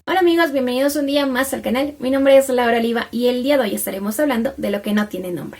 Hola amigos, bienvenidos un día más al canal. Mi nombre es Laura Oliva y el día de hoy estaremos hablando de lo que no tiene nombre.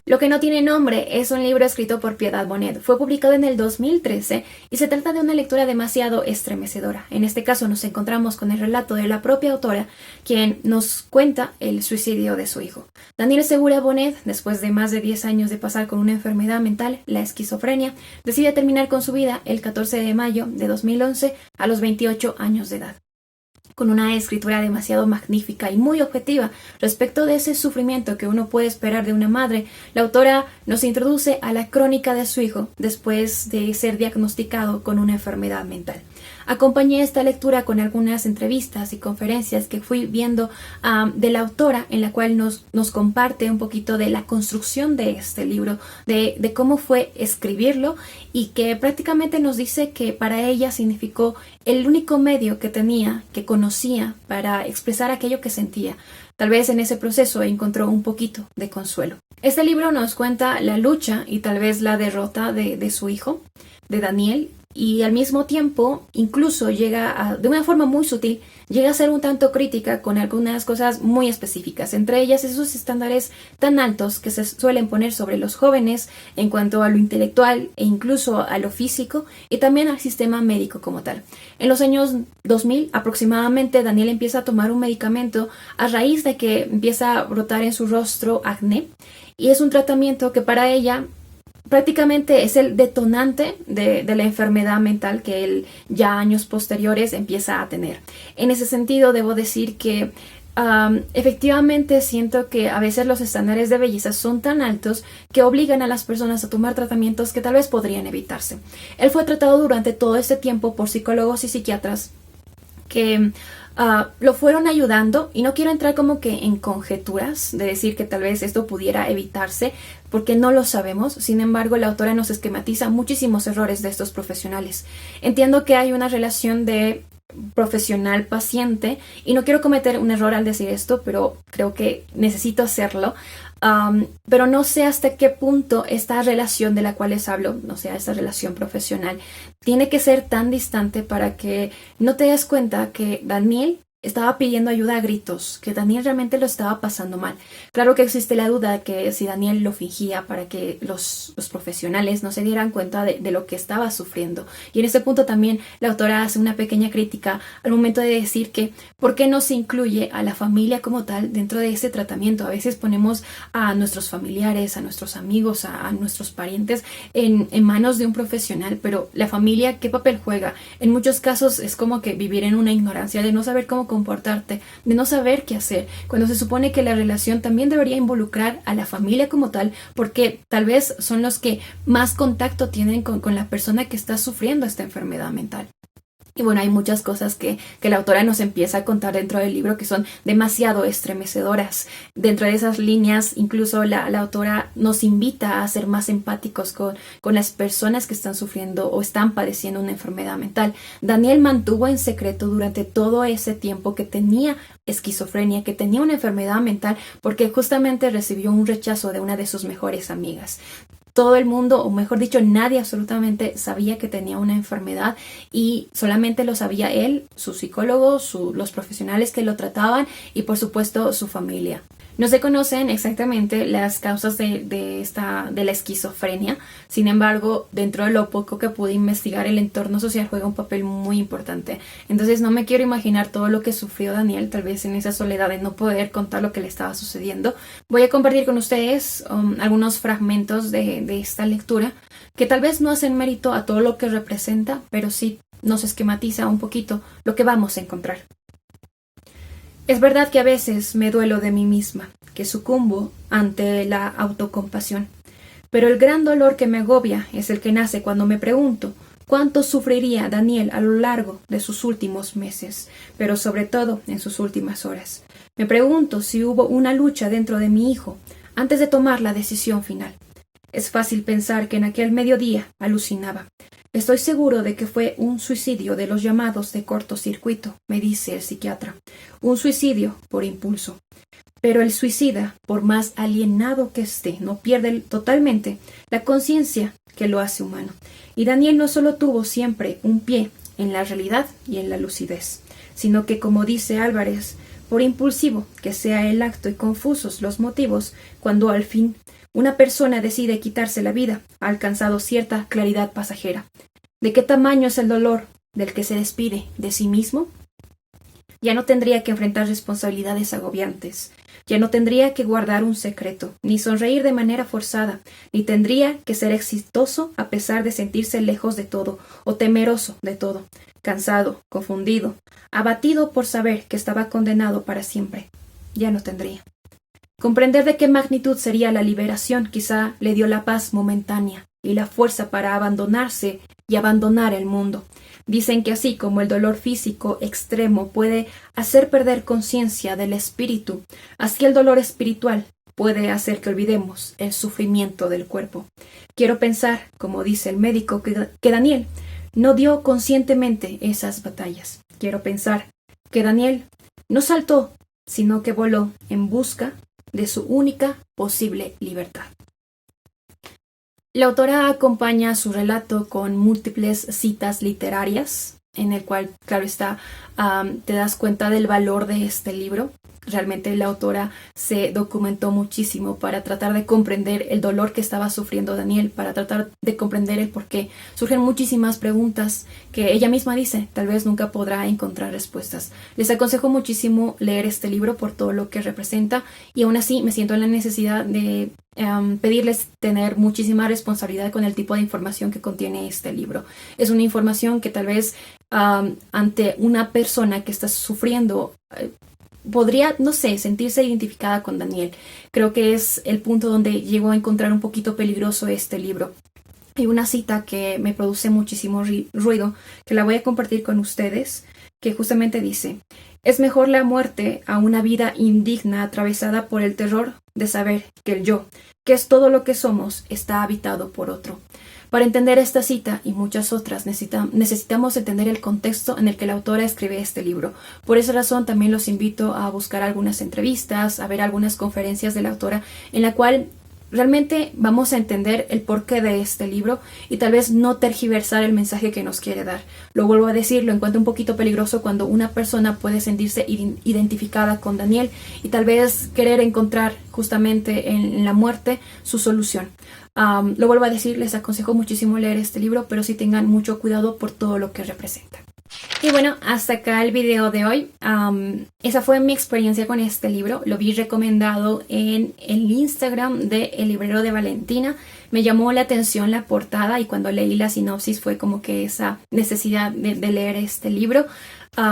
Lo que no tiene nombre es un libro escrito por Piedad Bonet. Fue publicado en el 2013 y se trata de una lectura demasiado estremecedora. En este caso nos encontramos con el relato de la propia autora, quien nos cuenta el suicidio de su hijo. Daniel Segura Bonet, después de más de 10 años de pasar con una enfermedad mental, la esquizofrenia, decide terminar con su vida el 14 de mayo de 2011 a los 28 años de edad. Con una escritura demasiado magnífica y muy objetiva respecto de ese sufrimiento que uno puede esperar de una madre, la autora nos introduce a la crónica de su hijo después de ser diagnosticado con una enfermedad mental. Acompañé esta lectura con algunas entrevistas y conferencias que fui viendo de la autora, en la cual nos comparte un poquito de la construcción de este libro, de cómo fue escribirlo, y que prácticamente nos dice que para ella significó el único medio que tenía, que conocía para expresar aquello que sentía. Tal vez en ese proceso encontró un poquito de consuelo. Este libro nos cuenta la lucha y tal vez la derrota de su hijo, de Daniel, y al mismo tiempo incluso de una forma muy sutil, llega a ser un tanto crítica con algunas cosas muy específicas, entre ellas esos estándares tan altos que se suelen poner sobre los jóvenes en cuanto a lo intelectual e incluso a lo físico, y también al sistema médico como tal. En los años 2000 aproximadamente, Daniel empieza a tomar un medicamento a raíz de que empieza a brotar en su rostro acné, y es un tratamiento que para ella prácticamente es el detonante de la enfermedad mental que él ya años posteriores empieza a tener. En ese sentido, debo decir que efectivamente siento que a veces los estándares de belleza son tan altos que obligan a las personas a tomar tratamientos que tal vez podrían evitarse. Él fue tratado durante todo este tiempo por psicólogos y psiquiatras que lo fueron ayudando, y no quiero entrar como que en conjeturas de decir que tal vez esto pudiera evitarse porque no lo sabemos. Sin embargo, la autora nos esquematiza muchísimos errores de estos profesionales. Entiendo que hay una relación de profesional-paciente y no quiero cometer un error al decir esto, pero creo que necesito hacerlo. Pero no sé hasta qué punto esta relación de la cual les hablo, o sea, esta relación profesional, tiene que ser tan distante para que no te des cuenta que Daniel estaba pidiendo ayuda a gritos, que Daniel realmente lo estaba pasando mal. Claro que existe la duda de que si Daniel lo fingía para que los profesionales no se dieran cuenta de lo que estaba sufriendo. Y en ese punto también la autora hace una pequeña crítica al momento de decir que ¿por qué no se incluye a la familia como tal dentro de ese tratamiento? A veces ponemos a nuestros familiares, a nuestros amigos, a nuestros parientes en manos de un profesional, pero la familia, ¿qué papel juega? En muchos casos es como que vivir en una ignorancia de no saber cómo comportarte, de no saber qué hacer, cuando se supone que la relación también debería involucrar a la familia como tal, porque tal vez son los que más contacto tienen con la persona que está sufriendo esta enfermedad mental. Y bueno, hay muchas cosas que la autora nos empieza a contar dentro del libro que son demasiado estremecedoras. Dentro de esas líneas, incluso la autora nos invita a ser más empáticos con las personas que están sufriendo o están padeciendo una enfermedad mental. Daniel mantuvo en secreto durante todo ese tiempo que tenía esquizofrenia, que tenía una enfermedad mental, porque justamente recibió un rechazo de una de sus mejores amigas. Todo el mundo, o mejor dicho, nadie absolutamente sabía que tenía una enfermedad, y solamente lo sabía él, su psicólogo, los profesionales que lo trataban y por supuesto su familia. No se conocen exactamente las causas de la esquizofrenia. Sin embargo, dentro de lo poco que pude investigar, el entorno social juega un papel muy importante. Entonces no me quiero imaginar todo lo que sufrió Daniel, tal vez en esa soledad de no poder contar lo que le estaba sucediendo. Voy a compartir con ustedes algunos fragmentos de esta lectura que tal vez no hacen mérito a todo lo que representa, pero sí nos esquematiza un poquito lo que vamos a encontrar. Es verdad que a veces me duelo de mí misma, que sucumbo ante la autocompasión, pero el gran dolor que me agobia es el que nace cuando me pregunto cuánto sufriría Daniel a lo largo de sus últimos meses, pero sobre todo en sus últimas horas. Me pregunto si hubo una lucha dentro de mi hijo antes de tomar la decisión final. Es fácil pensar que en aquel mediodía alucinaba. Estoy seguro de que fue un suicidio de los llamados de cortocircuito, me dice el psiquiatra. Un suicidio por impulso. Pero el suicida, por más alienado que esté, no pierde totalmente la conciencia que lo hace humano. Y Daniel no solo tuvo siempre un pie en la realidad y en la lucidez, sino que, como dice Álvarez, por impulsivo que sea el acto y confusos los motivos, cuando al fin una persona decide quitarse la vida, ha alcanzado cierta claridad pasajera. ¿De qué tamaño es el dolor del que se despide de sí mismo? Ya no tendría que enfrentar responsabilidades agobiantes, ya no tendría que guardar un secreto, ni sonreír de manera forzada, ni tendría que ser exitoso a pesar de sentirse lejos de todo o temeroso de todo, cansado, confundido, abatido por saber que estaba condenado para siempre. Ya no tendría. Comprender de qué magnitud sería la liberación quizá le dio la paz momentánea y la fuerza para abandonarse y abandonar el mundo. Dicen que así como el dolor físico extremo puede hacer perder conciencia del espíritu, así el dolor espiritual puede hacer que olvidemos el sufrimiento del cuerpo. Quiero pensar, como dice el médico, que Daniel no dio conscientemente esas batallas. Quiero pensar que Daniel no saltó, sino que voló en busca de su única posible libertad. La autora acompaña su relato con múltiples citas literarias, en el cual, claro está, te das cuenta del valor de este libro. Realmente la autora se documentó muchísimo para tratar de comprender el dolor que estaba sufriendo Daniel, para tratar de comprender el por qué. Surgen muchísimas preguntas que ella misma dice, tal vez nunca podrá encontrar respuestas. Les aconsejo muchísimo leer este libro por todo lo que representa y aún así me siento en la necesidad de pedirles tener muchísima responsabilidad con el tipo de información que contiene este libro. Es una información que tal vez ante una persona que está sufriendo podría, no sé, sentirse identificada con Daniel. Creo que es el punto donde llego a encontrar un poquito peligroso este libro. Hay una cita que me produce muchísimo ruido, que la voy a compartir con ustedes, que justamente dice: es mejor la muerte a una vida indigna atravesada por el terror de saber que el yo, que es todo lo que somos, está habitado por otro. Para entender esta cita y muchas otras necesitamos entender el contexto en el que la autora escribe este libro. Por esa razón también los invito a buscar algunas entrevistas, a ver algunas conferencias de la autora en la cual realmente vamos a entender el porqué de este libro y tal vez no tergiversar el mensaje que nos quiere dar. Lo vuelvo a decir, lo encuentro un poquito peligroso cuando una persona puede sentirse identificada con Daniel y tal vez querer encontrar justamente en la muerte su solución. Lo vuelvo a decir, les aconsejo muchísimo leer este libro, pero sí tengan mucho cuidado por todo lo que representa. Y bueno, hasta acá el video de hoy. Esa fue mi experiencia con este libro. Lo vi recomendado en el Instagram de El Librero de Valentina. Me llamó la atención la portada y cuando leí la sinopsis fue como que esa necesidad de leer este libro.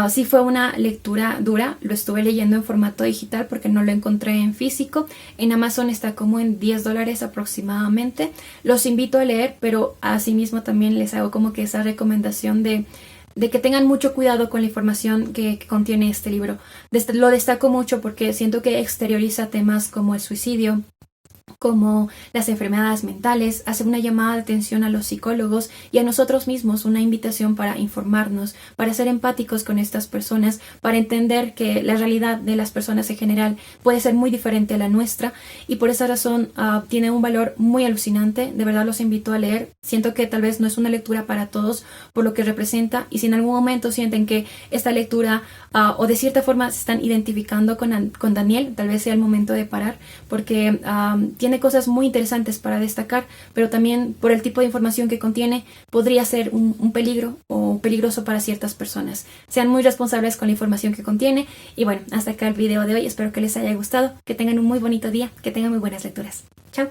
Sí fue una lectura dura, lo estuve leyendo en formato digital porque no lo encontré en físico. En Amazon está como en $10 aproximadamente. Los invito a leer, pero asimismo también les hago como que esa recomendación de que tengan mucho cuidado con la información que contiene este libro. Lo destaco mucho porque siento que exterioriza temas como el suicidio, como las enfermedades mentales, hace una llamada de atención a los psicólogos y a nosotros mismos, una invitación para informarnos, para ser empáticos con estas personas, para entender que la realidad de las personas en general puede ser muy diferente a la nuestra y por esa razón tiene un valor muy alucinante. De verdad los invito a leer. Siento que tal vez no es una lectura para todos por lo que representa y si en algún momento sienten que esta lectura o de cierta forma se están identificando con Daniel, tal vez sea el momento de parar porque tiene cosas muy interesantes para destacar, pero también por el tipo de información que contiene podría ser un peligro o peligroso para ciertas personas. Sean muy responsables con la información que contiene y bueno, hasta acá el video de hoy. Espero que les haya gustado, que tengan un muy bonito día, que tengan muy buenas lecturas. Chao.